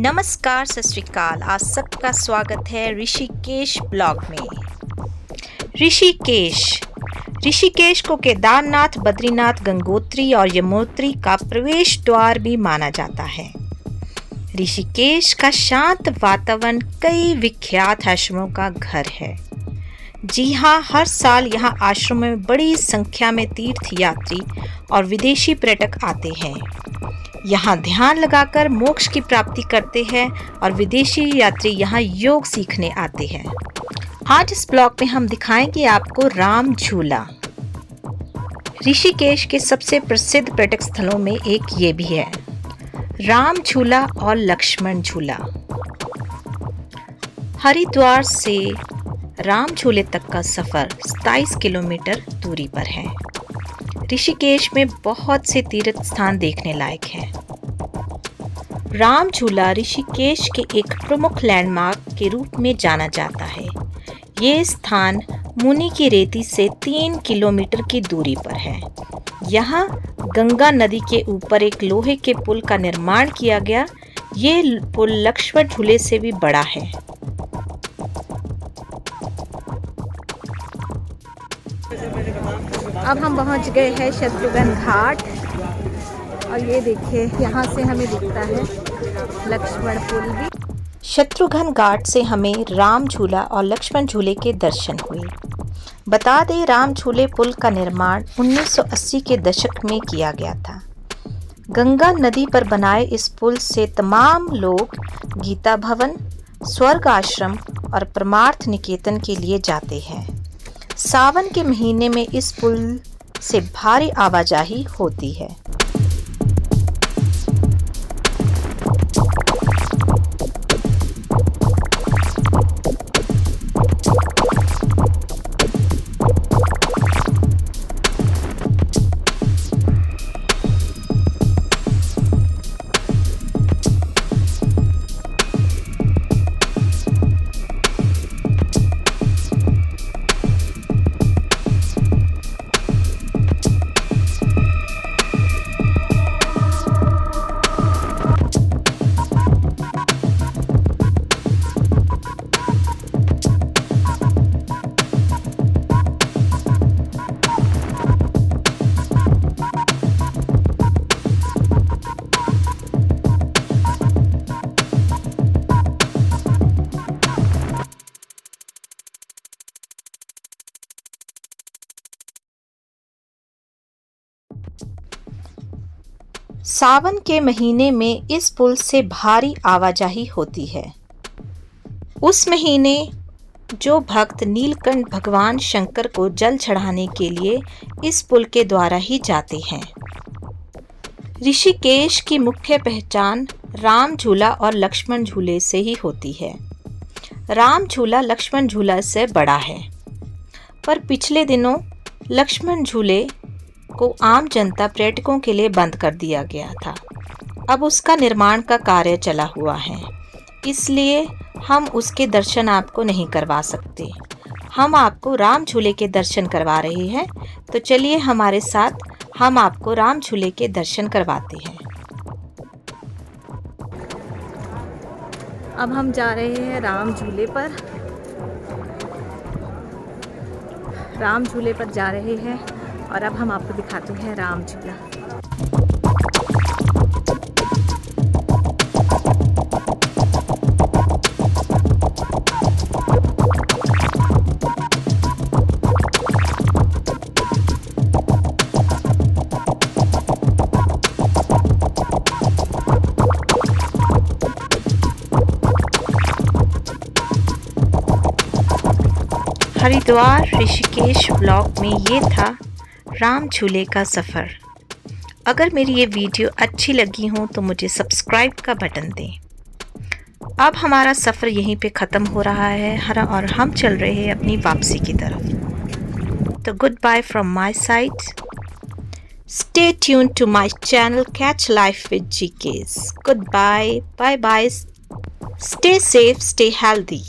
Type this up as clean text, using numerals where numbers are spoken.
नमस्कार, सत श्री अकाल। आप सबका स्वागत है ऋषिकेश ब्लॉग में। ऋषिकेश को केदारनाथ, बद्रीनाथ, गंगोत्री और यमुनोत्री का प्रवेश द्वार भी माना जाता है। ऋषिकेश का शांत वातावरण कई विख्यात आश्रमों का घर है। जी हाँ, हर साल यहाँ आश्रम में बड़ी संख्या में तीर्थयात्री और विदेशी पर्यटक आते हैं। यहाँ ध्यान लगाकर मोक्ष की प्राप्ति करते हैं और विदेशी यात्री यहाँ योग सीखने आते हैं। आज इस ब्लॉग में हम दिखाएंगे आपको राम झूला। ऋषिकेश के सबसे प्रसिद्ध पर्यटक स्थलों में एक ये भी है, राम झूला और लक्ष्मण झूला। हरिद्वार से राम झूले तक का सफ़र 27 किलोमीटर दूरी पर है। ऋषिकेश में बहुत से तीर्थ स्थान देखने लायक हैं। राम झूला ऋषिकेश के एक प्रमुख लैंडमार्क के रूप में जाना जाता है। ये स्थान मुनि की रेती से 3 किलोमीटर की दूरी पर है। यहाँ गंगा नदी के ऊपर एक लोहे के पुल का निर्माण किया गया। ये पुल लक्ष्मण झूले से भी बड़ा है। अब हम पहुंच गए हैं शत्रुघ्न घाट और ये देखिए यहाँ से हमें दिखता है लक्ष्मण पुल भी। शत्रुघ्न घाट से हमें राम झूला और लक्ष्मण झूले के दर्शन हुए। बता दें, राम झूले पुल का निर्माण 1980 के दशक में किया गया था। गंगा नदी पर बनाए इस पुल से तमाम लोग गीता भवन, स्वर्ग आश्रम और परमार्थ निकेतन के लिए जाते हैं। सावन के महीने में इस पुल से भारी आवाजाही होती है। सावन के महीने में इस पुल से भारी आवाजाही होती है। उस महीने जो भक्त नीलकंठ भगवान शंकर को जल चढ़ाने के लिए इस पुल के द्वारा ही जाते हैं। ऋषिकेश की मुख्य पहचान राम झूला और लक्ष्मण झूले से ही होती है। राम झूला लक्ष्मण झूला से बड़ा है, पर पिछले दिनों लक्ष्मण झूले को आम जनता पर्यटकों के लिए बंद कर दिया गया था। अब उसका निर्माण का कार्य चला हुआ है, इसलिए हम उसके दर्शन आपको नहीं करवा सकते। हम आपको राम झूले के दर्शन करवा रहे हैं, तो चलिए हमारे साथ, हम आपको राम झूले के दर्शन करवाते हैं। अब हम जा रहे हैं राम झूले पर। राम झूले पर जा रहे हैं और अब हम आपको दिखाते हैं राम झूला। हरिद्वार ऋषिकेश ब्लॉग में ये था राम झूले का सफ़र। अगर मेरी ये वीडियो अच्छी लगी हो तो मुझे सब्सक्राइब का बटन दें। अब हमारा सफ़र यहीं पे ख़त्म हो रहा है और हम चल रहे हैं अपनी वापसी की तरफ। तो good bye from my side. Stay tune to my channel catch life with GKs. Good bye, bye bye. Stay safe, stay healthy.